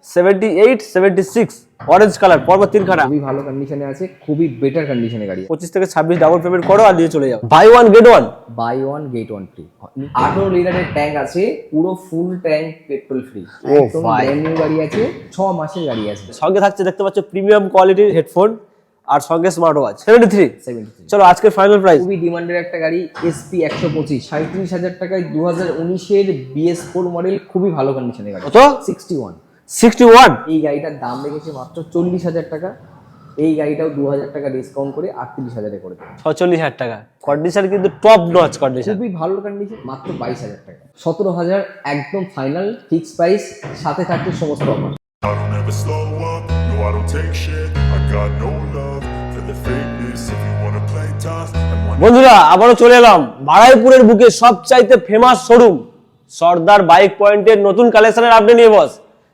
78 76 orange colour পরপর 3 খানা খুবই ভালো কন্ডিশনে আছে, খুবই বেটার কন্ডিশনে গাড়ি। 25 থেকে 26 ডাবল পেমেন্ট করো আর নিয়ে চলে যাও। Buy one get one, buy one get one free. 18 লিটারের ট্যাঙ্ক আছে, পুরো ফুল ট্যাঙ্ক পেট্রোল ফ্রি। একদম ভাই। ব্র্যান্ড নিউ গাড়ি আছে, 6 মাসের গাড়ি আছে। সঙ্গে থাকছে দেখতে পাচ্ছ প্রিমিয়াম কোয়ালিটির হেডফোন আর সঙ্গে স্মার্ট ওয়াচ। 73। 73 চলো আজকের ফাইনাল প্রাইস। খুবই ডিমান্ডের একটা গাড়ি SP 125, 37,000 টাকায় 2019-এর BS4 মডেল, খুবই ভালো কন্ডিশনের গাড়ি। কত? 61। 61। এই গাড়িটার দাম রেখেছে মাত্র 40,000 টাকা। এই গাড়িটাও 2,000 টাকা ডিসকাউন্ট করে 38,000-এ করে দেবে। 46,000 টাকা। কন্ডিশন কিন্তু টপ নচ কন্ডিশন। খুবই ভালো কন্ডিশন, মাত্র 22,000 টাকা। 17,000 একদম ফাইনাল ফিক্স প্রাইস, সাথে থাকছে সমস্ত offer. I don't ever slow up, no I don't take shit. I got no love for the fakeness. If you wanna play tough and wanna বন্ধুরা আবারও চলে এলাম বারাইপুরের বুকে সবচাইতে ফেমাস শোরুম সর্দার বাইক পয়েন্টের নতুন কালেকশনের আপডেট নিয়ে বস।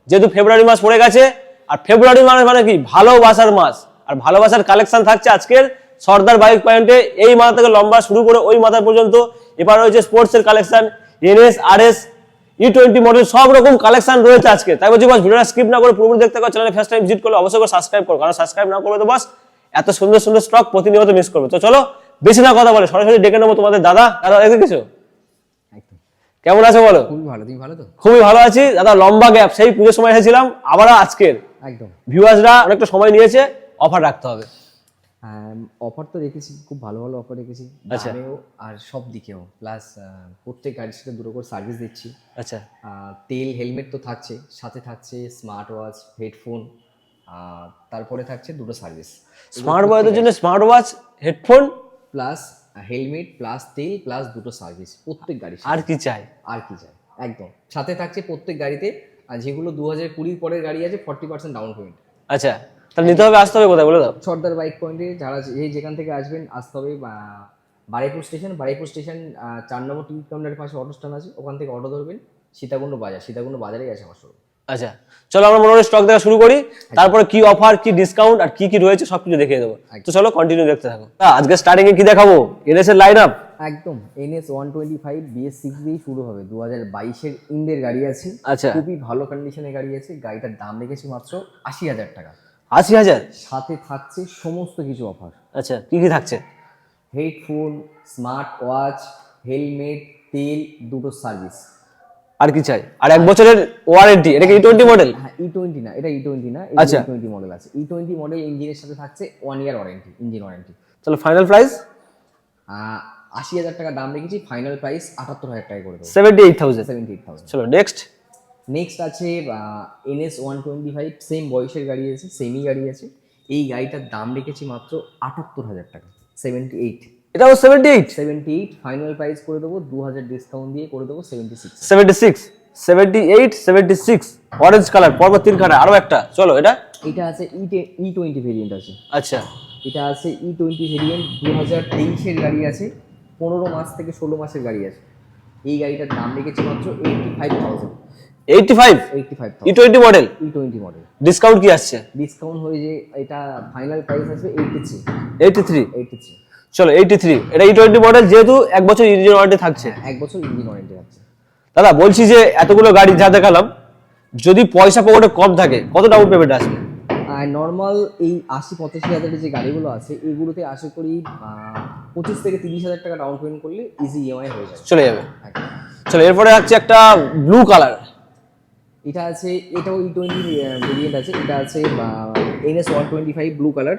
যেহেতু ফেব্রুয়ারি মাস পড়ে গেছে, আর ফেব্রুয়ারি মাস মানে কি ভালোবাসার মাস, আর ভালোবাসার কালেকশন থাকছে আজকের সর্দার বাইক পয়েন্টে। এই মাথা থেকে লম্বা শুরু করে ওই মাথা পর্যন্ত। এবার রয়েছে স্পোর্টসের collection, NS RS E20 model, সব রকম কালেকশন রয়েছে আজকে। তাই বলছি বস ভিডিওটা স্কিপ না করে পুরোপুরি দেখতে পারো। চ্যানেলে ফার্স্ট টাইম ভিজিট করলে অবশ্যই করে সাবস্ক্রাইব করো, কারণ সাবস্ক্রাইব না করলে তো বস এত সুন্দর সুন্দর স্টক প্রতিনিয়ত মিস করবে। তো চলো বেশি না কথা বলে সরাসরি ডেকে নেবো তোমাদের দাদা। এসে কিছু একদম। কেমন আছো বলো? খুবই ভালো, তুমি ভালো তো? খুবই ভালো আছি দাদা। লম্বা গ্যাপ, সেই পুজোর সময় এসেছিলাম, আবার আজকের একদম। ভিউয়ার্সরা অনেকটা সময় নিয়েছে, অফার রাখতে হবে। অফার তো রেখেছি, খুব ভালো ভালো অফার রেখেছি, আচ্ছা। দামেও আর সব দিকেও। প্লাস প্রত্যেক গাড়ির সাথে দুটো করে সার্ভিস দিচ্ছি। আচ্ছা, তেল হেলমেট তো থাকছে, সাথে থাকছে স্মার্ট ওয়াচ, হেডফোন, তারপরে থাকছে দুটো সার্ভিস। স্মার্ট ওয়াচের জন্য smart watch, headphone, plus helmet, plus তেল, প্লাস দুটো সার্ভিস প্রত্যেক গাড়ি। আর কি চাই? আর কি চাই, একদম। সাথে থাকছে প্রত্যেক গাড়িতে, আর যেগুলো 2020 পরের গাড়ি আছে 40% ডাউন পেমেন্ট। আচ্ছা, তাহলে নিতে হবে, আসতে হবে কোথায় বলে দাও? সর্দার বাইক পয়েন্টে যারা যেখান থেকে আসবেন আসতে হবে বারুইপুর স্টেশন। বারুইপুর স্টেশন 4 নম্বর টিকিট কাউন্টারের পাশে অটো স্ট্যান্ড আছে, ওখান থেকে অটো ধরবেন। সীতাকুণ্ড বাজার, সীতাকুণ্ড বাজারেই আছে আমার শোরুম। আচ্ছা চলো আমরা মোটামুটি স্টক দেখা শুরু করি, তারপরে কি অফার, কি ডিসকাউন্ট আর কি কি রয়েছে সবকিছু দেখিয়ে দেবো। তো চলো কন্টিনিউ দেখতে থাকো। আজকে স্টার্টিং এ কি দেখাবো? NS এর লাইন আপ একদম। NS 125 BS6 দিয়ে শুরু হবে। 2022-এর ইন্ডের গাড়ি আছে। আচ্ছা। খুবই ভালো কন্ডিশনের গাড়ি আছে। গাড়িটার দাম রেখেছি মাত্র 80,000 টাকা। 80,000। সাথে থাকছে সমস্ত কিছু অফার। আচ্ছা, কি কি থাকছে? হেডফোন, স্মার্ট ওয়াচ, হেলমেট, তেল, দুটো সার্ভিস। আর কি চাই? আর 1 বছরের ওয়ারেন্টি। এটা কি E20 মডেল? হ্যাঁ, E20 না, এটা E20 না, আচ্ছা। E20 মডেল আছে। E20 মডেল ইঞ্জিনের সাথে থাকছে 1 ইয়ার ওয়ারেন্টি, ইঞ্জিন ওয়ারেন্টি। চলো ফাইনাল প্রাইস 80,000 টাকা দাম রেখেছি, ফাইনাল প্রাইস 78,000 টাকা করে দেবো। 78,000। 78,000। চলো নেক্সট। নেক্সট আছে NS 125, সেম বয়সের গাড়ি আছে, সেমই গাড়ি আছে। এই গাড়িটার দাম রেখেছি মাত্র 78,000 টাকা। 78। এটাও 78। 78 ফাইনাল প্রাইস করে দেবো, 2,000 ডিসকাউন্ট দিয়ে করে দেবো 76। 76 78 76 অরেঞ্জ কালার পরপর 3 খানা আরো একটা। চলো এটা এটা আছে E20 ভেরিয়েন্ট আছে। আচ্ছা, এটা আছে E20 ভেরিয়েন্ট, 2023-এর গাড়ি আছে, 15 মাস থেকে 16 মাসের গাড়ি আছে। এই গাড়িটার দাম রেখেছি মাত্র 85,000। 85 85,000 E20 model. E20 model. Discount কি আসছে? ডিসকাউন্ট হয়ে যে এটা ফাইনাল প্রাইস আসবে 83। 83। 83। চলো 83। এটা E20 মডেল, যেহেতু 1 বছর ইঞ্জিন ওয়ারেন্টি থাকছে। 1 বছর ইঞ্জিন ওয়ারেন্টি আছে। দাদা বলছি যে এতগুলো গাড়ি যা দেখালাম, যদি পয়সা পকেটে কম থাকে কত ডাউন পেমেন্ট আসবে? আর নর্মাল এই 80-85 হাজারের যে গাড়িগুলো আছে, এগুলোতে আশা করি 25 থেকে 30,000 টাকা ডাউন পেমেন্ট করলে ইজি EMI হয়ে যাবে, চলে যাবে। একদম। চলো এরপরে হচ্ছে একটা ব্লু কালার। এটা আছে, এটাও E20 ভেরিয়েন্ট আছে। এটা আছে NS 125 ব্লু কালার,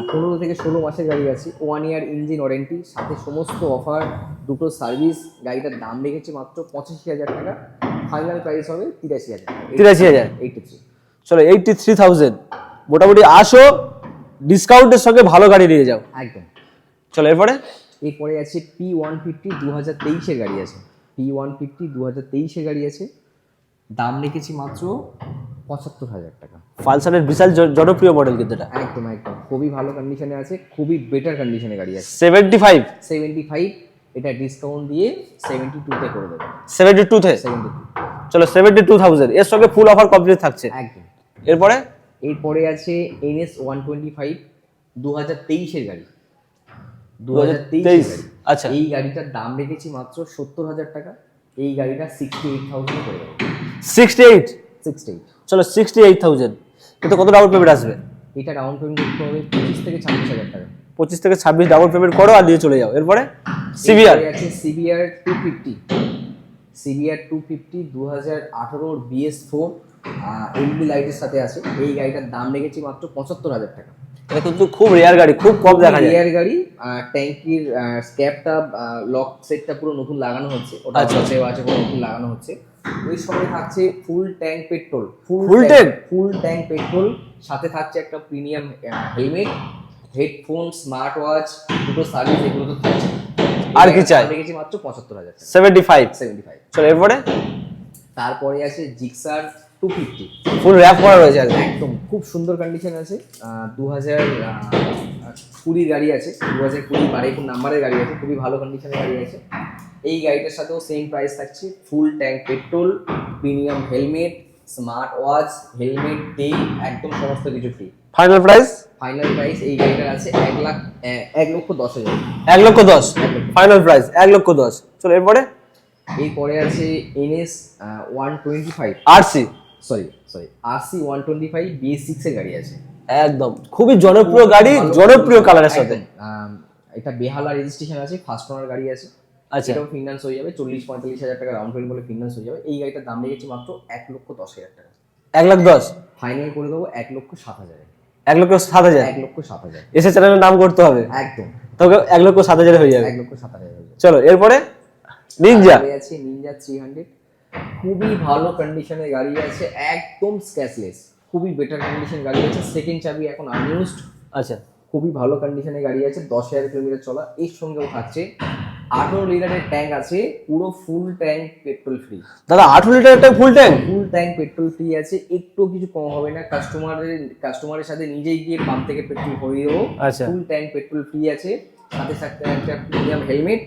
15 থেকে 16 মাসের গাড়ি আছে, 1 ইয়ার ইঞ্জিন ওয়ারেন্টি, সাথে সমস্ত অফার, দুটো সার্ভিস। গাড়িটার দাম রেখেছে মাত্র 85,000 টাকা। ফাইনাল প্রাইস হবে 83,000 টাকা। 83,000। 83। চলো 83,000। মোটামুটি আসো, ডিসকাউন্টের সঙ্গে ভালো গাড়ি নিয়ে যাও। একদম। চলো এরপরে এরপরে আছে P150 2023-এর গাড়ি আছে। P150 2023-এর গাড়ি আছে, দাম রেখেছি মাত্র 75,000 টাকা। পালসারের বিশাল জনপ্রিয় মডেল কিন্তু এটা। একদম একদম, খুবই ভালো কন্ডিশনে আছে, খুবই বেটার কন্ডিশনে গাড়ি আছে। 75। 75। এটা ডিসকাউন্ট দিয়ে 72-তে করে দেবো। 72 তে। 72। চলো 72,000, এর সঙ্গে ফুল অফার কমপ্লিট থাকছে। একদম। এরপরে এরপরে আছে NS 125 2023-এর গাড়ি। 2023-এর গাড়ি। আচ্ছা। এই গাড়িটার দাম রেখেছি মাত্র 70,000 টাকা। এই গাড়িটা 68,000 করে দেবো। 68। 68। চলো 68,000, কিন্তু কত ডাউন পেমেন্ট আসবে? এটা ডাউন পেমেন্ট করতে হবে 25 থেকে 26,000 টাকা। 25 থেকে 26 ডাউন পেমেন্ট করো আর নিয়ে চলে যাও। এরপরে সিভিআর এরপরে আছে সিবিআর 250, সিবিআর 250 2018 BS4 এলইডি লাইটের সাথে আছে। এই গাড়িটার দাম রেখেছি মাত্র 75,000 টাকা। এটা কিন্তু খুব রেয়ার গাড়ি, খুব কম দেখা যায়। রিয়ার গাড়ি, ট্যাঙ্কির স্ক্যাপটা, লক সেটটা পুরো নতুন লাগানো হচ্ছে, ওটা আচ্ছা। সেও আছে, পুরো নতুন লাগানো হচ্ছে। ওই সঙ্গে থাকছে full tank petrol, Full tank? Full tank petrol, সাথে থাকছে একটা premium helmet, headphone, smart watch, দুটো সার্ভিস, এগুলো তো থাকছে। আর কি চাই? দেখেছি মাত্র 75,000 টাকা, 75। চলো এরপরে তারপরে আছে জিক্সার 250, ফুল র‍্যাপ করা রয়েছে একদম। একদম খুব সুন্দর কন্ডিশন আছে। 2020 গাড়ি আছে, 2020 বারেকুর নাম্বারের গাড়ি আছে, খুবই ভালো কন্ডিশনের গাড়ি আছে। এই গাড়িটার সাথেও সেম প্রাইস থাকছে, full tank petrol, premium helmet, smart watch, helmet, তেল, একদম সমস্ত কিছু free. Final price? Final price এই গাড়িটার আছে 1,10,000। 1,10,000 ফাইনাল প্রাইস, 1,10,000। চলো এরপরে এরপরে আছে NS 125, RC. Sorry RC 125 BS6 এর গাড়ি আছে। একদম খুবই জনপ্রিয় গাড়ি, জনপ্রিয় কালারের সাথে। একদম, এটা বেহালা রেজিস্ট্রেশন আছে, ফার্স্ট ওনার গাড়ি আছে। আচ্ছা। এটাও ফিনান্স হয়ে যাবে, 40-45,000 টাকা ডাউন পেমেন্ট বলে ফিনান্স হয়ে যাবে। এই গাড়িটার দাম রেখেছি মাত্র 1,10,000 টাকা। 1,10,000 ফাইনাল করে দেবো 1,07,000। 1,07,000 1,07,000 এসে চ্যানেলের নাম করতে হবে, একদম তবে 1,07,000 হয়ে যাবে। 1,07,000 হয়ে যাবে। চলো এরপরে নিনজা। তারপরে আছে নিনজা 300, খুবই ভালো কন্ডিশনের গাড়ি আছে, একদম স্ক্র্যাচলেস, খুবই বেটার কন্ডিশন গাড়ি আছে। সেকেন্ড চাবি এখন আনইউজড, আচ্ছা। খুবই ভালো কন্ডিশনের গাড়ি আছে, 10,000 কিলোমিটার চলা। এর সঙ্গেও থাকছে 18 লিটারের ট্যাঙ্ক আছে, পুরো ফুল ট্যাঙ্ক পেট্রোল ফ্রি। দাদা 18 লিটার একটা full tank? Full tank petrol free আছে, একটু কিছু কম হবে না। কাস্টমারের সাথে নিজেই গিয়ে পাম্প থেকে পেট্রোল ভরিয়ে দেবো। আচ্ছা। ফুল ট্যাঙ্ক পেট্রোল ফ্রি আছে, সাথে সাথে একটা premium helmet,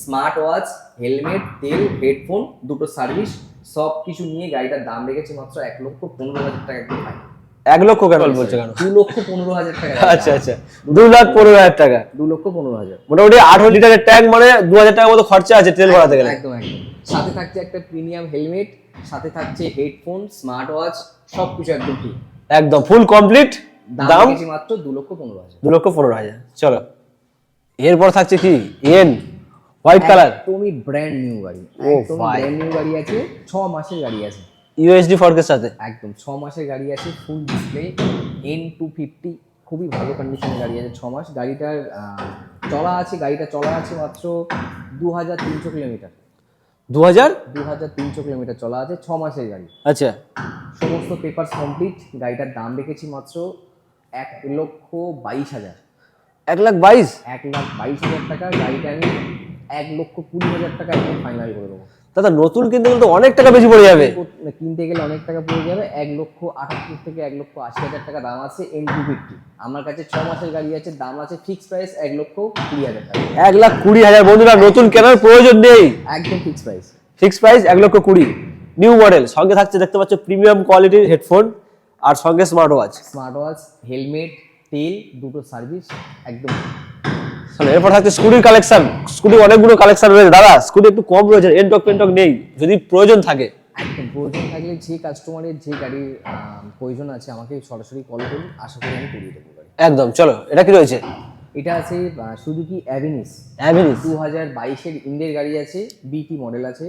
smart watch, helmet, তেল, হেডফোন, দুটো সার্ভিস, সব কিছু নিয়ে গাড়িটার দাম রেখেছে মাত্র 1,15,000 টাকা। একদম ফাইন। 1 লক্ষ কেন বলছো কেন? 2,15,000 টাকা। আচ্ছা, 2,15,000 টাকা। 2,15,000 মোটামুটি 18 লিটারের ট্যাঙ্ক মানে 2,000 টাকার মতো খরচা আছে তেল ভরাতে গেলে। একদম। সাথে থাকছে একটা প্রিমিয়াম হেলমেট, সাথে থাকছে হেডফোন, স্মার্ট ওয়াচ, সবকিছু একদম ফ্রি। একদম ফুল কমপ্লিট। দাম রেখেছি মাত্র 2,15,000। 2,15,000। চলো এরপর থাকছে কি? White colour. একদমই ব্র্যান্ড নিউ গাড়ি, একদম ভাই। ব্র্যান্ড নিউ গাড়ি আছে, 6 মাসের গাড়ি আছে, ইউএসডি ফর্কের সাথে। একদম 6 মাসের গাড়ি আছে, ফুল ডিসপ্লে, N250, খুবই ভালো কন্ডিশনের গাড়ি আছে। 6 মাস গাড়িটার গাড়িটা চলা আছে মাত্র 2,300 কিলোমিটার। 2,300 কিলোমিটার চলা আছে, 6 মাসের গাড়ি। আচ্ছা। সমস্ত পেপারস কমপ্লিট। গাড়িটার দাম রেখেছি মাত্র 1,22,000। 1,22,000? 1,22,000 টাকা। গাড়িটা আমি 1,20,000 টাকা একদম ফাইনাল করে দেবো। দাদা নতুন কিনতে গেলে তো অনেক টাকা বেশি পড়ে যাবে। কিনতে গেলে অনেক টাকা পড়ে যাবে। 1,78,000 থেকে 1,80,000 টাকা দাম আছে N250। আমার কাছে 6 মাসের গাড়ি আছে, দাম আছে ফিক্স প্রাইস 1,20,000 টাকা। 1,20,000 বন্ধুরা, নতুন কেনার প্রয়োজন নেই, একদম fix price. Fix price 1,20,000। New model, সঙ্গে থাকছে দেখতে পাচ্ছ প্রিমিয়াম কোয়ালিটির হেডফোন আর সঙ্গে স্মার্ট ওয়াচ, হেলমেট, তেল, দুটো সার্ভিস, একদম। এরপর থাকছে স্কুটির কালেকশন। স্কুটি অনেকগুলো কালেকশন রয়েছে দাদা, স্কুটি একটু কম রয়েছে, এনটক পেন্টক নেই, যদি প্রয়োজন থাকে। একদম প্রয়োজন থাকলে যে কাস্টমারের যে গাড়ির প্রয়োজন আছে আমাকে সরাসরি কল করুন, আশা করি আমি করিয়ে দেবো গাড়ি। একদম। চলো এটা কি রয়েছে? এটা আছে সুজুকি অ্যাভিনিস 2022-এর ইন্ডিয়ার গাড়ি আছে, বিটি মডেল আছে,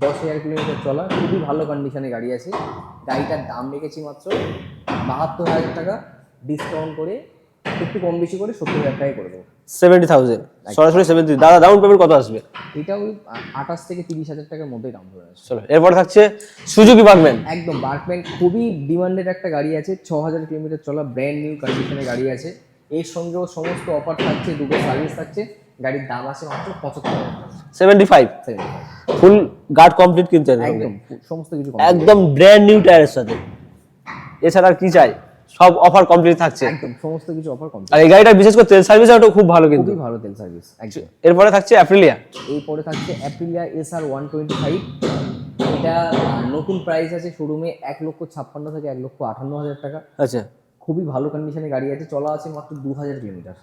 10,000 কিলোমিটার চলা, খুবই ভালো কন্ডিশনে গাড়ি আছে। গাড়িটার দাম রেখেছি মাত্র 72,000 টাকা, ডিসকাউন্ট করে একটু কম বেশি করে 70,000 টাকায় করে দেবো। 70,000 সরাসরি 70। দাদা ডাউন পেমেন্ট কত আসবে? এটা ওই 28 থেকে 30,000 টাকার মধ্যে দাম ধরে আছে। চলো এরপর থাকছে সুজুকি বার্গম্যান। একদম বার্কম্যান, খুবই ডিমান্ডেড একটা গাড়ি আছে, 6,000 কিলোমিটার চলা, ব্র্যান্ড নিউ কন্ডিশনের গাড়ি আছে। এর সঙ্গেও সমস্ত অফার থাকছে, দুটো সার্ভিস থাকছে। গাড়ির দাম আছে মাত্র 75,000 টাকা। 75। ফুল গার্ড কমপ্লিট কিনতে হবে একদম সমস্ত কিছু একদম ব্র্যান্ড নিউ টায়ারের সাথে। এছাড়া আর কি চাই? সব অফার কমপ্লিট থাকছে, একদম সমস্ত কিছু অফার কমপ্লিট। আর এই গাড়িটা বিশেষ করে তেল সার্ভিসটা খুব ভালো, কিন্তু খুবই ভালো তেল সার্ভিস, একদম। এরপরে থাকছে অ্যাপ্রিলিয়া। এরপরে থাকছে অ্যাপ্রিলিয়া SR 125। এটা নতুন প্রাইস আছে শোরুমে 1,56,000 থেকে 1,58,000 টাকা। আচ্ছা। খুবই ভালো কন্ডিশনে গাড়ি আছে, চলা আছে মাত্র 2,000 কিলোমিটার।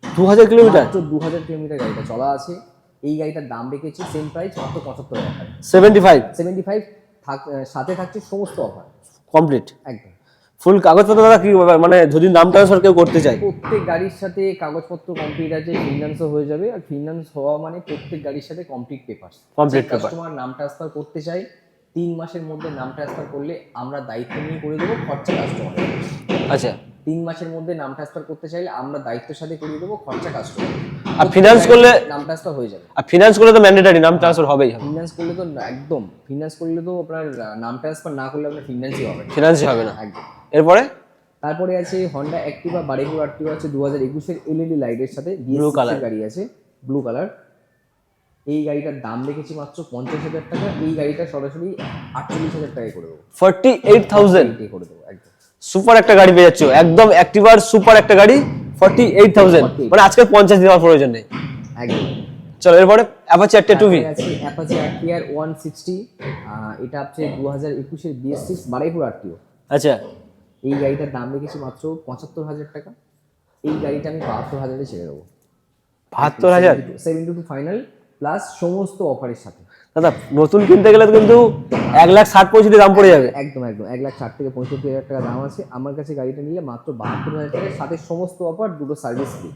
2,000 কিলোমিটার? মাত্র 2,000 কিলোমিটার গাড়িটা চলা আছে। এই গাড়িটার দাম রেখেছি সেম প্রাইস মাত্র 75,000 টাকা। 75। 75 সাথে থাকছে সমস্ত অফার। কমপ্লিট একদম। ফুল কাগজপত্র দাদা কি মানে যদি নাম ট্রান্সফার কেউ করতে চায়? প্রত্যেক গাড়ির সাথে কাগজপত্র কমপ্লিট আছে, ফিনান্সও হয়ে যাবে। আর ফিনান্স হওয়া মানে প্রত্যেক গাড়ির সাথে complete paper. Complete paper। Customer নাম ট্রান্সফার করতে চাই 3 মাসের মধ্যে নাম ট্রান্সফার করলে আমরা দায়িত্ব নিয়ে করে দেবো, খরচা কাস্টমার। আচ্ছা 3 মাসের মধ্যে নাম ট্রান্সফার করতে চাইলে আমরা দায়িত্বের সাথে করিয়ে দেবো, খরচা কাস্টমার। আর ফিনান্স করলে? নাম ট্রান্সফার হয়ে যাবে। আর ফিনান্স করলে তো ম্যান্ডেটরি নাম ট্রান্সফার হবেই হবে। ফিনান্স করলে তো একদম, ফিনান্স করলে তো আপনার নাম ট্রান্সফার না করলে আপনার ফিনান্সই হবে না। ফিনান্সই হবে না একদম। এরপরে তারপরে আছে হন্ডা অ্যাক্টিভা বাড়িপুর আরটিও আছে 2021-এর এলইডি লাইটের সাথে, Blue color। গাড়ি আছে ব্লু কালার। এই গাড়িটার দাম রেখেছি মাত্র 50,000 টাকা। এই গাড়িটা সরাসরি 48,000 টাকায় করে দেবো। 48,000 এটাই করে দেবো একদম। সুপার একটা গাড়ি পেয়ে যাচ্ছ, একদম অ্যাক্টিভার সুপার একটা গাড়ি 48,000, মানে আজকে 50 দেওয়ার প্রয়োজন নেই। একদম। চলো এরপরে অ্যাপাচি আর টু ভি তারপরে আছে অ্যাপাচি আরটিআর 160, এটা হচ্ছে 2021-এর BS6 বাড়িপুর আরটিও। আচ্ছা এই গাড়িটার দাম রেখেছি মাত্র 75,000 টাকা। এই গাড়িটা আমি 72,000-এ ছেড়ে দেবো। 72,000 72 ফাইনাল প্লাস সমস্ত অফারের সাথে। দাদা নতুন কিনতে গেলে তো কিন্তু 1,60,65 দাম পড়ে যাবে। একদম একদম 1,60,000 থেকে 65,000 টাকা দাম আছে। আমার কাছে গাড়িটা নিলে মাত্র 72,000 টাকার সাথে সমস্ত অফার, দুটো সার্ভিস ফ্রি।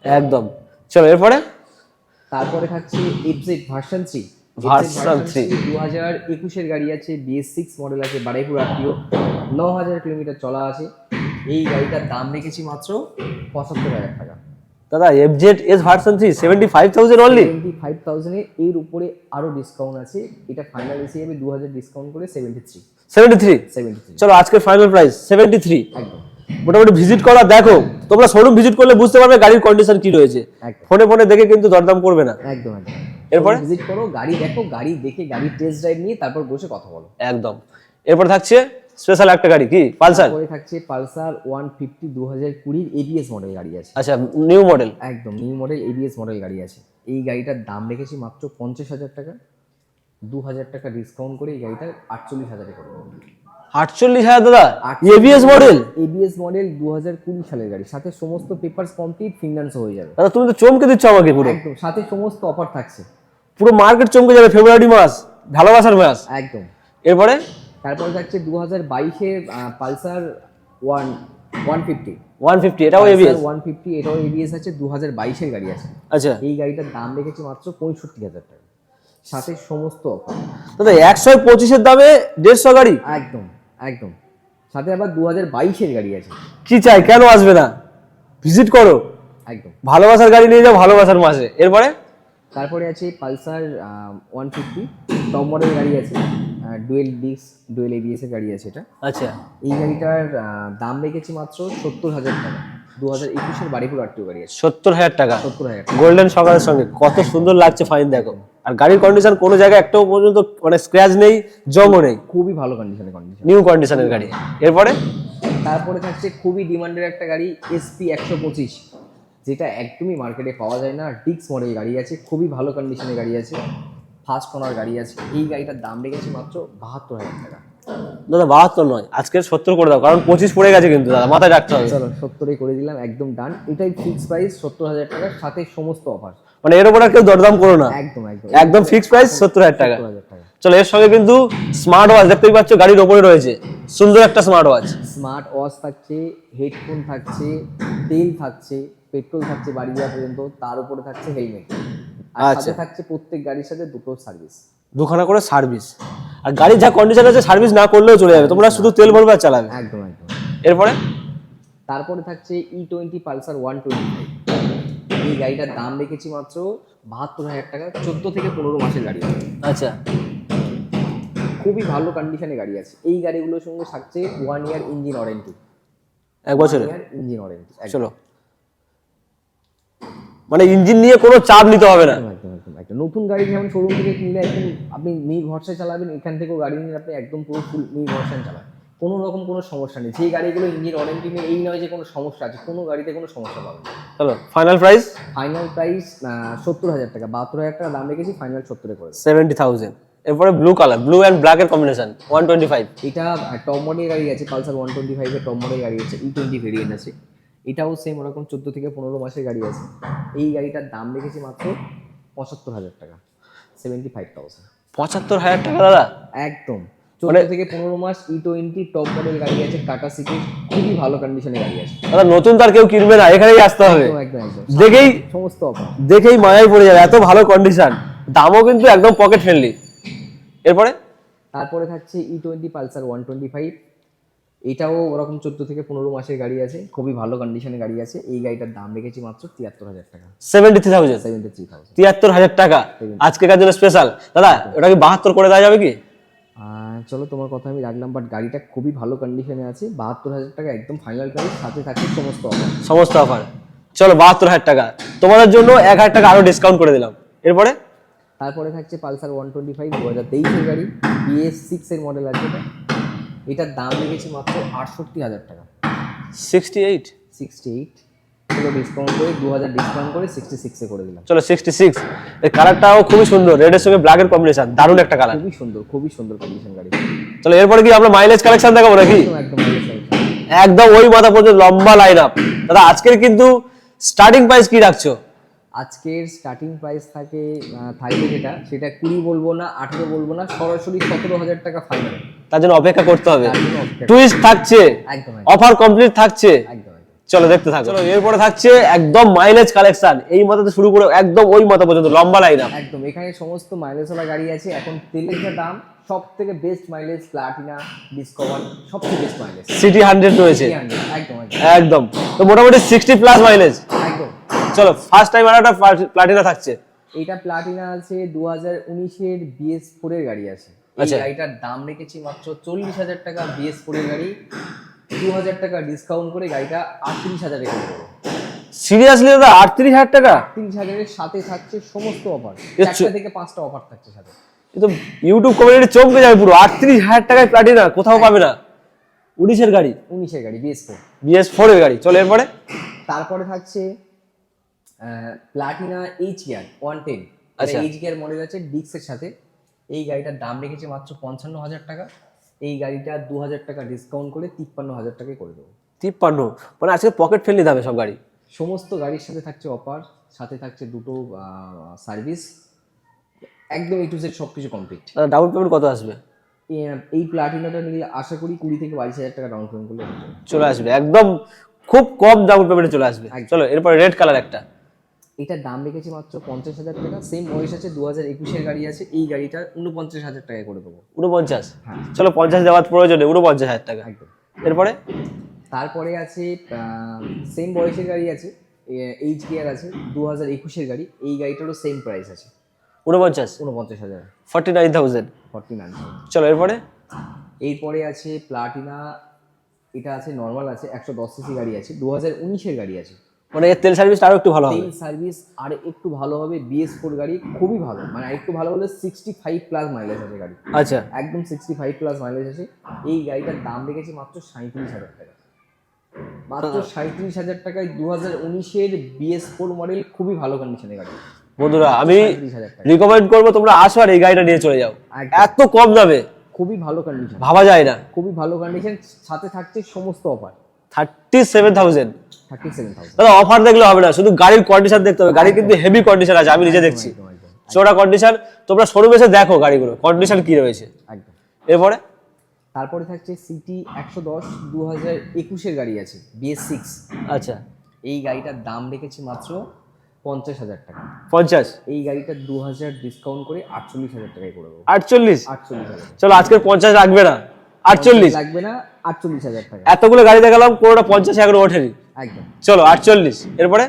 একদম। চলো এরপরে তারপরে থাকছে এফজেড ভার্সন 3। ভার্সন 3 2021-এর গাড়ি আছে, BS6 মডেল আছে, বাড়িপুর আরটিও, 9,000 কিলোমিটার চলা আছে। এই গাড়িটার দাম রেখেছি মাত্র 75,000 টাকা। দাদা এফজেড এস ভার্সন 3 75,000 অনলি। 75,000-এ এর উপরে আরো ডিসকাউন্ট আছে। এটা ফাইনাল এসে যাবে 2,000 ডিসকাউন্ট করে 73। 73 চলো আজকে ফাইনাল প্রাইস 73। একদম মোটামুটি ভিজিট করা, দেখো তোমরা শোরুম ভিজিট করলে বুঝতে পারবে গাড়ির কন্ডিশন কি রয়েছে। একদম ফোনে ফোনে দেখে কিন্তু দরদাম করবে না। একদম একদম। এরপরে ভিজিট করো, গাড়ি দেখো, গাড়ি দেখে গাড়ি টেস্ট ড্রাইভ নিয়ে তারপর বসে কথা বলো। একদম। এরপর থাকছে স্পেশাল একটা গাড়ি, কি পালসার? তারপরে থাকছে পালসার 150 2020 ABS মডেল গাড়ি আছে। আচ্ছা নিউ মডেল। একদম নিউ মডেল ABS মডেল গাড়ি আছে। এই গাড়িটার দাম রেখেছি মাত্র 50,000 টাকা। 2,000 টাকা ডিসকাউন্ট করে এই গাড়িটা 48,000-এ করে দেবো। 48,000 দাদা এবিএস মডেল? ABS মডেল 2020 সালের গাড়ি, সাথে সমস্ত পেপারস কমপ্লিট, ফিনান্স হয়ে যাবে। দাদা তুমি তো চমকে দিচ্ছ আমাকে পুরো। একদম, সাথে সমস্ত অফার থাকছে। পুরো মার্কেট চমকে যাবে, ফেব্রুয়ারি মাস ভালোবাসার মাস। একদম। এরপরে তারপরে থাকছে 2022-এর পালসার 150। 150 এটাও এবিএস? 150 এটাও ABS আছে, 2022-এর গাড়ি আছে। আচ্ছা এই গাড়িটার দাম রেখেছি মাত্র 65,000 টাকা, সাথে সমস্ত অফার। দাদা 125-এর দামে 150 গাড়ি? একদম একদম। সাথে আবার 2022-এর গাড়ি আছে। কি চাই, কেন আসবে না? ভিজিট করো, একদম। ভালোবাসার গাড়ি নিয়ে যাও ভালোবাসার মাসে। এরপরে তারপরে আছে পালসার 150 টপ মডেল গাড়ি আছে, ডুয়েল ডিস্ক ডুয়েল ABS এর গাড়ি আছে এটা। আচ্ছা এই গাড়িটার দাম রেখেছি মাত্র 70,000 টাকা। 2021-এর বাড়িপুর আরটিও গাড়ি আছে। 70,000 টাকা 70,000 টাকা। গোল্ডেন সকালের সঙ্গে কত সুন্দর লাগছে, ফাইন দেখো। আর গাড়ির কন্ডিশন কোনো জায়গায় একটাও পর্যন্ত মানে স্ক্র্যাচ নেই, জংও নেই, খুবই ভালো কন্ডিশন। নিউ কন্ডিশনের গাড়ি। এরপরে তারপরে থাকছে খুবই ডিমান্ডের একটা গাড়ি SP 125, যেটা একদমই মার্কেটে পাওয়া যায় না। ডিক্স মডেল গাড়ি আছে, খুবই ভালো কন্ডিশনের গাড়ি আছে, ফার্স্ট ওনার গাড়ি আছে। এই গাড়িটার দাম রেখেছি মাত্র 72,000 টাকা। দাদা 72 নয়, আজকে 70 করে দাও, কারণ 25 পড়ে গেছে কিন্তু দাদা, মাথায় রাখতে হবে। চলো 70-এ করে দিলাম, একদম ডান। এটাই ফিক্স প্রাইস 70,000 টাকার সাথে সমস্ত অফার। মানে এর উপর আর কেউ দরদাম করো না, একদম একদম একদম ফিক্স প্রাইস 70,000 টাকা। 70,000 টাকা। চলো এর সঙ্গে কিন্তু স্মার্ট ওয়াচ দেখতেই পাচ্ছ গাড়ির ওপরে রয়েছে, সুন্দর একটা স্মার্ট ওয়াচ। স্মার্ট ওয়াচ থাকছে, হেডফোন থাকছে, তেল থাকছে, পেট্রোল থাকছে বাড়ি যাওয়া পর্যন্ত, তার উপরে থাকছে হেলমেট। আর আচ্ছা। সাথে থাকছে প্রত্যেক গাড়ির সাথে দুটো সার্ভিস, দুখানা করে সার্ভিস। আর গাড়ির যা কন্ডিশন আছে সার্ভিস না করলেও চলে যাবে, তোমরা শুধু তেল ভরবে আর চালাবে। একদম একদম। এরপরে তারপরে থাকছে E20 পালসার 125। এই গাড়িটার দাম রেখেছি মাত্র 72,000 টাকা। 14 থেকে 15 মাসের গাড়ি। আচ্ছা খুবই ভালো কন্ডিশনে গাড়ি আছে। এই গাড়িগুলোর সঙ্গে থাকছে 1 ইয়ার ইঞ্জিন ওয়ারেন্টি। 1 বছরে ইঞ্জিন ওয়ারেন্টি। চলো, মানে ইঞ্জিন নিয়ে কোনো চাপ নিতে হবে না। একদম একদম। একটা নতুন গাড়ি যেমন শোরুম থেকে কিনলে একদম আপনি নির্ভরসায় চালাবেন, এখান থেকেও গাড়ি নিয়ে আপনি একদম পুরো ফুল নির্ভরসায় চালাবেন, কোনো রকম কোনো সমস্যা নেই। যে গাড়িগুলো ইঞ্জিন ওয়ারেন্টি নেই এই নয় যে কোনো সমস্যা আছে, কোনো গাড়িতে কোনো সমস্যা পাবেন না। চলো ফাইনাল প্রাইস? ফাইনাল প্রাইস 70,000 টাকা। 72,000 টাকা দাম রেখেছি, ফাইনাল 70-এ করে 70,000। এরপরে blue colour, blue and black এর কম্বিনেশন 125। এটা টপ মডেল গাড়ি আছে, পালসার 125 এর টপ মডেল গাড়ি আছে, E20 ভেরিয়েন্ট আছে। এটাও সেম ওরকম 14 থেকে 15 মাসের গাড়ি আছে। এই গাড়িটার দাম রেখেছি মাত্র 75,000 টাকা, 75,000। 75,000 টাকা দাদা? একদম। 14 থেকে 15 মাস E20 টপ মডেল গাড়ি আছে, টাটা সিটি, খুবই ভালো কন্ডিশনে গাড়ি আছে। দাদা নতুন তার কেউ কিনবে না, এখানেই আসতে হবে, একদম একদম একদম দেখেই সমস্ত অফার। দেখেই মায়াই পড়ে যাবে, এত ভালো কন্ডিশন, দামও কিন্তু একদম পকেট ফ্রেন্ডলি। এরপরে তারপরে থাকছে E20 পালসার 125, এটাও ওরকম 14 থেকে 15 মাসের গাড়ি আছে, খুবই ভালো কন্ডিশনে গাড়ি আছে। এই গাড়িটার দাম রেখেছি মাত্র 73,000 টাকা, 73,000, 73,000। 73,000 টাকা আজকের জন্য স্পেশাল। দাদা ওটা কি 72 করে দেওয়া যাবে কি? চলো তোমার কথা আমি রাখলাম, বাট গাড়িটা খুবই ভালো কন্ডিশনে আছে, 72,000 টাকা একদম ফাইনাল প্রাইস, সাথে থাকছে সমস্ত অফার। সমস্ত অফার, চলো 72,000 টাকা, তোমাদের জন্য 1,000 টাকা আরো ডিসকাউন্ট করে দিলাম। এরপরে তারপরে থাকছে পালসার 125 2023 এর গাড়ি, BS6 এর মডেল আছে এটা, এটার দাম রেখেছি মাত্র 68,000 টাকা, 68, 68 পুরো ডিসকাউন্ট করে 2,000 ডিসকাউন্ট করে 66 এ করে দিলাম। চলো 66। এই কালারটাও খুবই সুন্দর, রেডের সঙ্গে ব্ল্যাকের কম্বিনেশন, দারুণ একটা কালার, খুবই সুন্দর কন্ডিশন গাড়ি। চলো এরপরে কি আমরা মাইলেজ কালেকশন দেখাবো নাকি? একদম একদম ওই মাথা পর্যন্ত লম্বা লাইন আপ। দাদা আজকের কিন্তু স্টার্টিং প্রাইস কি রাখছো? আজকের স্টার্টিং প্রাইস থাকবে সেটা 20 বলবো না, 18 বলবো না, সরাসরি 17,000 টাকা ফাইনাল। তার জন্য অপেক্ষা করতে হবে, তার জন্য অপেক্ষা টুইস্ট থাকছে, একদম অফার কমপ্লিট থাকছে, একদম। চলো দেখতে থাকো। চলো এরপরে থাকছে একদম মাইলেজ কালেকশন, এই মাথা থেকে শুরু করে একদম ওই মাথা পর্যন্ত লম্বা লাইন আপ। একদম এখানে সমস্ত মাইলেজওয়ালা গাড়ি আছে। এখন তেলের যা দাম, সব থেকে বেস্ট মাইলেজ প্লাটিনা, ডিসকভার, সবচেয়ে বেস্ট মাইলেজ সিটি 100 রয়েছে, একদম একদম, তো মোটামুটি 60 প্লাস মাইলেজ। একদম। চলো ফার্স্ট টাইম আর একটা প্লাটিনা থাকছে, এইটা প্লাটিনা আছে 2019 এর BS4 এর গাড়ি আছে। এই আচ্ছা। গাড়িটার দাম রেখেছি মাত্র 40,000 টাকা, BS4 এর গাড়ি, 2,000 টাকা ডিসকাউন্ট করে গাড়িটা 38,000 এ করে দেবো। সিরিয়াসলি দাদা 38,000 টাকা? 38,000 এর সাথে থাকছে সমস্ত অফার, আচ্ছা। 4টা থেকে 5টা অফার থাকছে সাথে। কিন্তু ইউটিউব কমিউনিটি চমকে যাবে পুরো, 38,000 টাকায় প্লাটিনা কোথাও পাবে না। 19 এর গাড়ি, 19 এর গাড়ি BS4। BS4 এর গাড়ি। চলো এরপরে তারপরে থাকছে প্লাটিনা এইচ গিয়ার 110, আচ্ছা। এইচ গিয়ার মডেল আছে ডিক্সের সাথে। এই গাড়িটার দাম রেখেছে মাত্র 55,000 টাকা, এই গাড়িটা 2,000 টাকা ডিসকাউন্ট করে 53,000 টাকায় করে দেবো। 53, মানে আজকে পকেট ফ্রেন্ডলি দামে সব গাড়ি। সমস্ত গাড়ির সাথে থাকছে অফার, সাথে থাকছে দুটো সার্ভিস, একদম A to Z সবকিছু কমপ্লিট। ডাউন পেমেন্ট কত আসবে? এই প্লাটিনাটা নিলে আশা করি 20 থেকে 22,000 টাকা ডাউন পেমেন্ট করলে হয়ে যাবে। চলে আসবে, একদম খুব কম ডাউন পেমেন্টে চলে আসবে। একদম। চলো এরপরে রেড কালার একটা, এটার দাম রেখেছি মাত্র 50,000 টাকা, সেম বয়স আছে, 2021 এর গাড়ি আছে। এই গাড়িটা 49,000 টাকায় করে দেবো। 49, হ্যাঁ। চলো 50 দেওয়ার প্রয়োজন নেই, 49,000 টাকা। একদম। এরপরে তারপরে আছে সেম বয়সের গাড়ি আছে, এইচ গিয়ার আছে, 2021 এর গাড়ি। এই গাড়িটারও সেম প্রাইস আছে, 49, 49,000, 49,000। 49,000। চলো এরপরে এরপরে আছে প্লাটিনা, এটা আছে নর্মাল আছে, 110 সিসি গাড়ি আছে, 2019 এর গাড়ি আছে। মানে এর তেল সার্ভিসটা আরো একটু ভালো হবে। তেল সার্ভিস আর একটু ভালো হবে, BS4 গাড়ি খুবই ভালো, মানে একটু ভালো হলে 65 প্লাস মাইলেজ আছে গাড়ি, আচ্ছা, একদম 65 প্লাস মাইলেজ আছে। এই গাড়িটার দাম রেখেছি মাত্র 37,000 টাকা, মাত্র 37,000 টাকায় 2019 এর BS4 মডেল, খুবই ভালো কন্ডিশনের গাড়ি। বন্ধুরা আমি 37,000 টাকা, রিকমেন্ড করবো তোমরা আসো আর এই গাড়িটা নিয়ে চলে যাও, একদম। এত কম দামে খুবই ভালো কন্ডিশন, ভাবা যায় না। খুবই ভালো কন্ডিশন, সাথে থাকছে সমস্ত অফার। 37,000। 37,000। দাদা অফার দেখলে হবে না, শুধু গাড়ির কন্ডিশন দেখতে হবে। গাড়ি কিন্তু হেভি কন্ডিশন আছে, আমি নিজে দেখছি একদম, একদম, চোরা কন্ডিশন। তোমরা শোরুমে এসে দেখো গাড়িগুলো কন্ডিশন কি রয়েছে। একদম। এরপরে তারপরে থাকছে সিটি 110 2021 এর গাড়ি আছে, BS6। আচ্ছা, এই গাড়িটার দাম রেখেছি মাত্র 50,000 টাকা, 50, এই গাড়িটা 2,000 ডিসকাউন্ট করে 48,000 টাকায় করে দেবো। 48। 48,000 চলো আজকের 50 রাখবে না, 48 লাগবে না, 48,000 টাকা। এতগুলো গাড়ি দেখালাম, কোনোটা 50 এখনো ওঠেনি। একদম। চলো 48। এরপরে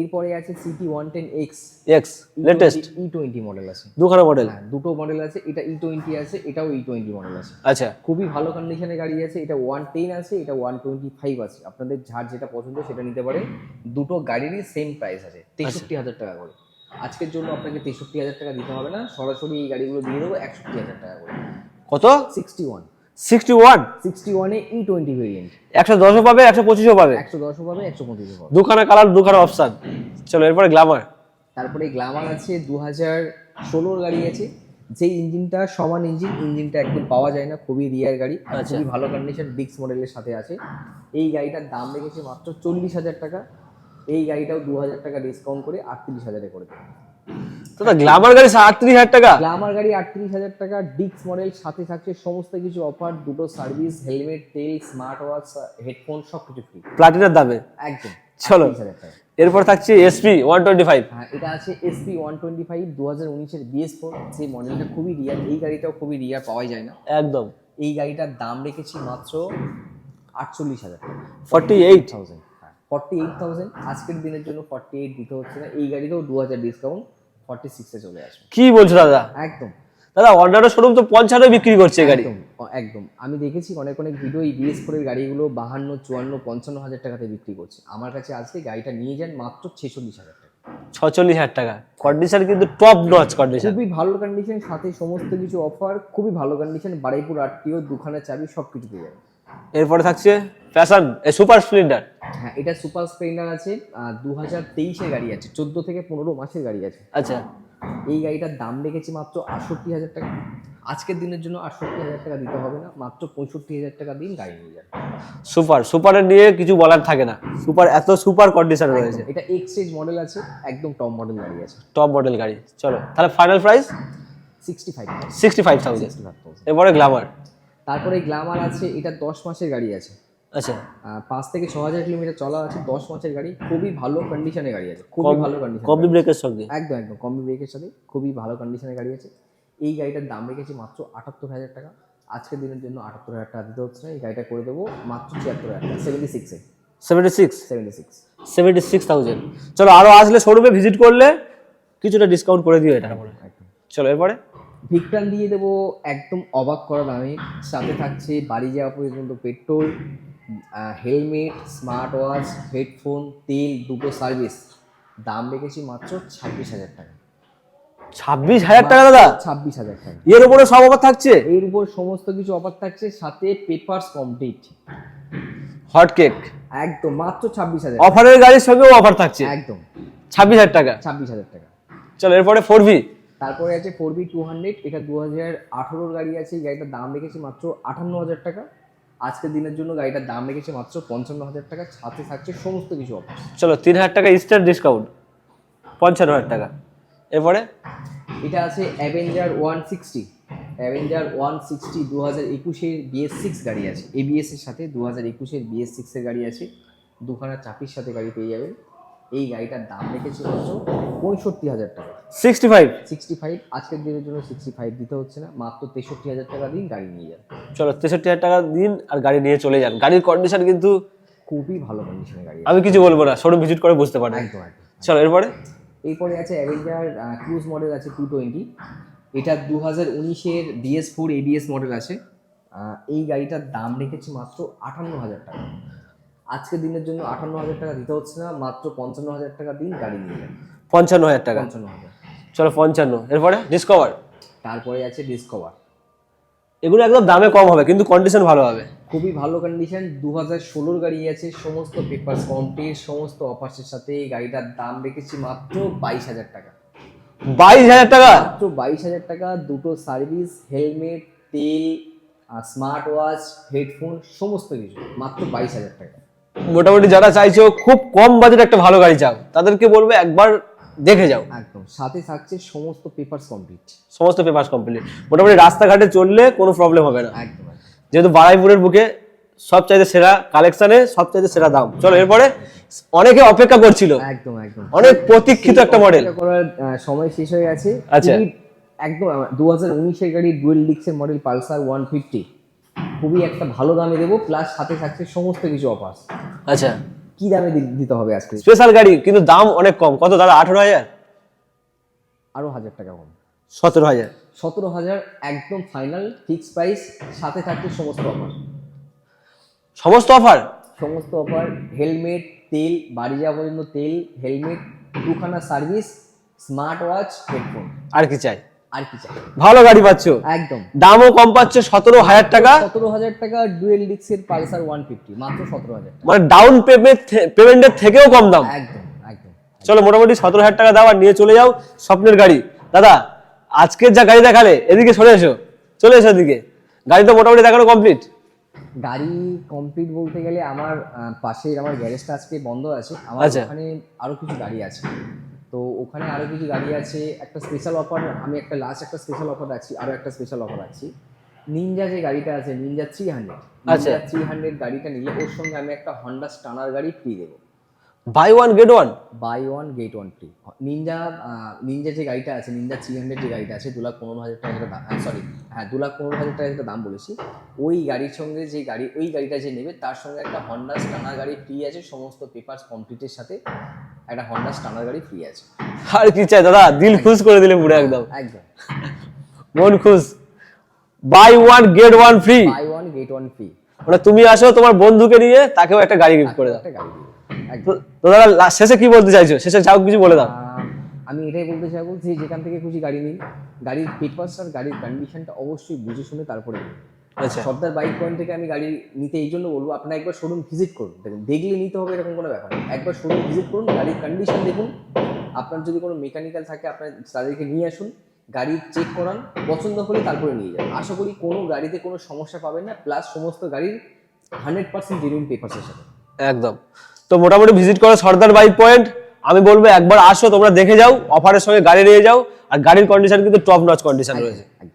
এরপরে আছে city 110X, x latest E20 model আছে। দুখানা মডেল। হ্যাঁ, দুটো মডেল আছে, এটা E20 আছে, এটাও E20 মডেল আছে। আচ্ছা, খুবই ভালো কন্ডিশনের গাড়ি আছে, এটা 110 আছে, এটা 125 আছে। আপনাদের যার যেটা পছন্দ সেটা নিতে পারে। দুটো গাড়িরই সেম প্রাইস আছে, 63,000 টাকা করে। আজকের জন্য আপনাকে 63,000 টাকা দিতে হবে না, সরাসরি এই গাড়িগুলো দিয়ে দেবো 61,000 টাকা করে। কত? 61 61 এ E20 ভেরিয়েন্ট, 110ও পাবে, 125ও পাবে, 110ও পাবে, 125ও পাবে। দুখানা কালার, দুখানা অপশন। চলো এরপরে গ্ল্যামার। তারপরে গ্ল্যামার আছে 2016 গাড়ি আছে, যে ইঞ্জিনটা সমান ইঞ্জিনটা একদম পাওয়া যায় না, খুবই রিয়ার গাড়ি, আচ্ছা। খুবই ভালো কন্ডিশন, ডিক্স মডেলের সাথে আছে। এই গাড়িটার দাম রেখেছে মাত্র 40,000 টাকা, এই গাড়িটাও 2,000 টাকা ডিসকাউন্ট করে 38,000 করে দেবে। দাদা গ্ল্যামার গাড়ি 38,000 টাকা? গ্ল্যামার গাড়ি 38,000 টাকা, ডিক্স মডেল, সাথে থাকছে সমস্ত কিছু অফার, দুটো সার্ভিস, হেলমেট, তেল, স্মার্ট ওয়াচ, হেডফোন সবকিছু ফ্রি প্লাটিনার দামে। একদম। চলো 38,000 টাকা। এরপর থাকছে এসপি 125। হ্যাঁ, এটা আছে এসপি 125 2019-এর BS4, সেই মডেলটা খুবই রিয়ার, এই গাড়িটাও খুবই রিয়ার, পাওয়াই যায় না। একদম এই গাড়িটার দাম রেখেছি মাত্র 48,000 টাকা। 48। 48,000 আজকের দিনের জন্য 48 দিতে হচ্ছে না, এই গাড়িতেও 2000 ডিসকাউন্ট, 46-এ চলে আসবে। কি বলছো দাদা? একদম দাদা অন্যান্য শোরুম তো 55 বিক্রি করছে এই গাড়ি। একদম একদম। আমি দেখেছি অনেক অনেক ভিডিও এই BS4 এর গাড়িগুলো 52, 54, 55,000 টাকাতে বিক্রি করছে। আমার কাছে আজকে গাড়িটা নিয়ে যান মাত্র 46,000 টাকা। 46,000 টাকা। কন্ডিশন কিন্তু টপ নচ কন্ডিশন, খুবই ভালো কন্ডিশন, সাথে সমস্ত কিছু অফার, খুবই ভালো কন্ডিশন, বারুইপুর RTO, দুখানা চাবি, সব কিছু পেয়ে যাবে। এরপরে থাকছে ফ্যাশন সুপার স্প্লেন্ডার। হ্যাঁ, এটা সুপার স্প্লেন্ডার আছে, 2023-এর গাড়ি আছে, 14 থেকে 15 মাসের গাড়ি আছে। আচ্ছা এই গাড়িটার দাম রেখেছি মাত্র 68,000 টাকা। আজকের দিনের জন্য 68,000 টাকা দিতে হবে না, মাত্র 65,000 টাকা দিন গাড়ি নিয়ে যান। সুপারের নিয়ে কিছু বলার থাকে না, সুপার এত সুপার কন্ডিশন রয়েছে। এটা এক্সচেঞ্জ মডেল আছে, একদম টপ মডেল গাড়ি আছে, টপ মডেল গাড়ি। চলো তাহলে ফাইনাল প্রাইস 65,000। 65,000। এরপরে গ্ল্যামার। তারপরে গ্ল্যামার আছে, এটা 10 মাসের গাড়ি আছে, আচ্ছা 5 থেকে 6,000 কিলোমিটার চলা আছে, 10 মাসের গাড়ি, খুবই ভালো কন্ডিশনের গাড়ি আছে, খুবই ভালো কন্ডিশন, কম্বি ব্রেকের সঙ্গে। একদম একদম কম্বি ব্রেকের সাথে খুবই ভালো কন্ডিশনের গাড়ি আছে। এই গাড়িটার দাম রেখেছি মাত্র 78,000 টাকা। আজকের দিনের জন্য 78,000 টাকা দিতে হচ্ছে না, এই গাড়িটা করে দেবো মাত্র 76,000 টাকা, 76-এ। 76,000। চলো আরো আসলে শোরুমে ভিজিট করলে কিছুটা ডিসকাউন্ট করে দিও এটা। একদম। চলো এরপরে ভিক্ট্রান দিয়ে দেবো একদম অবাক করা দামে, সাথে থাকছে বাড়ি যাওয়া পর্যন্ত petrol, helmet, smart watch, headphone, তেল, দুটো সার্ভিস। দাম রেখেছি মাত্র 26,000 টাকা। 26,000 টাকা দাদা? 26,000 টাকা। এর উপরে সব অফার থাকছে? এর উপর সমস্ত কিছু অফার থাকছে, সাথে পেপারস কমপ্লিট, হট কেক। একদম মাত্র 26,000। অফারের গাড়ির সঙ্গেও অফার থাকছে একদম 26,000 টাকা। 26,000 টাকা। চলো এরপরে 4V। তারপরে আছে 4B 200, এটা 2018-র গাড়ি আছে, এই গাড়িটার দাম রেখেছি মাত্র 58,000 টাকা। আজকের দিনের জন্য গাড়িটার দাম রেখেছি মাত্র 55,000 টাকা, সাথে থাকছে সমস্ত কিছু অফার। চলো 3,000 টাকা স্টার ডিসকাউন্ট, 55,000 টাকা। এরপরে এটা আছে অ্যাভেঞ্জার 160। অ্যাভেঞ্জার 160 2021-এর BS6 গাড়ি আছে, ABS এর সাথে 2021-এর BS6 এর গাড়ি আছে, দুখানা চাপির সাথে গাড়ি পেয়ে যাবেন। এই গাড়িটার দাম রেখেছি মাত্র 65,000 টাকা। 65। আজকের দিনের জন্য 65 দিতে হচ্ছে না, মাত্র 63,000 টাকা দিন গাড়ি নিয়ে যান। চলো 63,000 টাকা দিন আর গাড়ি নিয়ে চলে যান। গাড়ির কন্ডিশন কিন্তু খুবই ভালো কন্ডিশনের গাড়ি, আমি কিছু বলবো না, শোরুম ভিজিট করে বুঝতে পারবেন। একদম একদম। চলো এরপরে এরপরে আছে অ্যাভেঞ্জার ক্রুজ মডেল আছে 220, এটা 2019-এর BS4 ABS মডেল আছে। এই গাড়িটার দাম রেখেছি মাত্র 58,000 টাকা। আজকের দিনের জন্য 58,000 টাকা দিতে হচ্ছে না, মাত্র 55,000 টাকা দিন গাড়ি নিয়ে যান। 55,000 টাকা। 55,000। চলো 55। এরপরে ডিসকভার। তারপরে আছে ডিসকভার, এগুলো একদম দামে কম হবে কিন্তু কন্ডিশন ভালো হবে, খুবই ভালো কন্ডিশন, 2016-র গাড়ি আছে, সমস্ত পেপারস কমপ্লিট, সমস্ত অফার্সের সাথে। এই গাড়িটার দাম রেখেছি মাত্র 22,000 টাকা। 22,000 টাকা? মাত্র 22,000 টাকা, দুটো সার্ভিস, হেলমেট, তেল, স্মার্ট ওয়াচ, হেডফোন, সমস্ত কিছু, মাত্র 22,000 টাকা। মোটামুটি যারা চাইছো খুব কম বাজেট একটা ভালো গাড়ি চাও, তাদেরকে বলবে একবার দেখে যাও। একদম, সাথে থাকছে সমস্ত পেপারস কমপ্লিট, সমস্ত পেপারস কমপ্লিট। মোটামুটি রাস্তাঘাটে চললে কোনো প্রবলেম হবে না, একদম। যেহেতু বারুইপুরের বুকে সবচাইতে সেরা কালেকশনে, সবচাইতে সেরা দাম। চলো এরপরে অনেকে অপেক্ষা করছিল, একদম একদম অনেক প্রতীক্ষিত একটা মডেল। করার সময় শেষ হয়ে গেছে। আচ্ছা। একদম 2019-এর গাড়ি ডুয়েল ডিক্সের মডেল পালসার 150, খুবই একটা ভালো দামে দেবো, প্লাস সাথে থাকছে সমস্ত কিছু অফার। আচ্ছা কি দামে দিতে হবে আজকে? স্পেশাল গাড়ি কিন্তু দাম অনেক কম। কত দাদা? 18,000? আরো 1,000 টাকা কম, 17,000। 17,000 একদম ফাইনাল ফিক্সড প্রাইস, সাথে থাকছে সমস্ত অফার। সমস্ত অফার? সমস্ত অফার, হেলমেট, তেল, বাড়ি যাওয়া পর্যন্ত তেল, হেলমেট, দুখানা সার্ভিস, স্মার্ট ওয়াচ, হেডফোন। আর কি চাই? আর কি চাই? ভালো গাড়ি পাচ্ছ, একদম দামও কম পাচ্ছ, 17,000 টাকা। 17,000 টাকা ডুয়েল ডিক্সের পালসার 150, মাত্র 17,000 টাকা। মানে ডাউন পেমেন্টের থেকেও কম দাম। একদম একদম। চলো মোটামুটি 17,000 টাকা দাও আর নিয়ে চলে যাও স্বপ্নের গাড়ি। দাদা আজকের যা গাড়ি দেখালে, এদিকে সরে এসো, চলে এসো এদিকে। গাড়ি তো মোটামুটি দেখানো কমপ্লিট। গাড়ি কমপ্লিট বলতে গেলে আমার পাশে আমার গ্যারেজটা আজকে বন্ধ আছে, আমার আচ্ছা। ওখানে আরো কিছু গাড়ি আছে, তো ওখানে আরও কিছু গাড়ি আছে, একটা স্পেশাল অফার, আমি একটা লাস্ট একটা স্পেশাল অফার রাখছি, আরও একটা স্পেশাল অফার রাখছি। নিনজা যে গাড়িটা আছে, নিনজা 300, আচ্ছা। নিনজা 300 গাড়িটা নিলে ওর সঙ্গে আমি একটা হন্ডা স্টানার গাড়ি ফ্রি দেবো, buy one get one. Buy one get one free. Ninja যে গাড়িটা আছে, নিনজা 300 যে গাড়িটা আছে 2,15,000 টাকা যেটা দাম, সরি হ্যাঁ 2,15,000 টাকা যেটা দাম বলেছি, ওই গাড়ির সঙ্গে যে গাড়ি, ওই গাড়িটা যে নেবে তার সঙ্গে একটা হন্ডা স্টানার গাড়ি ফ্রি আছে, সমস্ত পেপারস কমপ্লিটের সাথে একটা হন্ডা স্টানার গাড়ি ফ্রি আছে। আর কি চাই দাদা, দিল খুশ করে দিলে পুরো একদম, একদম মন খুশ। Buy one get one free, buy one get one free. মানে তুমি আসো তোমার বন্ধুকে নিয়ে, তাকেও একটা গাড়ি গিফট করে দাও। একটা গাড়ি দিবে তো একদম। তো দাদা শেষে কি বলতে চাইছো, শেষে যাও কিছু বলে দাও। আমি এটাই বলতে চাইবো যে যেখান থেকে খুশি গাড়ি নিন, গাড়ির পেপারস আর গাড়ির কন্ডিশনটা অবশ্যই বুঝে শুনে তারপরে নিন। আচ্ছা, সর্দার বাইক পয়েন্ট থেকে আমি গাড়ি নিতে এই জন্য বলবো, আপনারা একবার শোরুম ভিজিট করুন, দেখুন দেখলে নিতে হবে এরকম কোনো ব্যাপার নেই, একবার শোরুম ভিজিট করুন, গাড়ির কন্ডিশন দেখুন, আপনার যদি কোনো মেকানিক্যাল থাকে আপনার তাদেরকে নিয়ে আসুন, গাড়ি চেক করান, পছন্দ হলে তারপরে নিয়ে যান। আশা করি কোনো গাড়িতে কোনো সমস্যা পাবেন না, প্লাস সমস্ত গাড়ির 100% জেনুইন পেপারসের সাথে। একদম। তো মোটামুটি ভিজিট করো সর্দার বাইক পয়েন্ট। আমি বলবো একবার আসো, তোমরা দেখে যাও, অফারের সঙ্গে গাড়ি নিয়ে যাও, আর গাড়ির কন্ডিশন কিন্তু টপ নচ কন্ডিশন রয়েছে। একদম।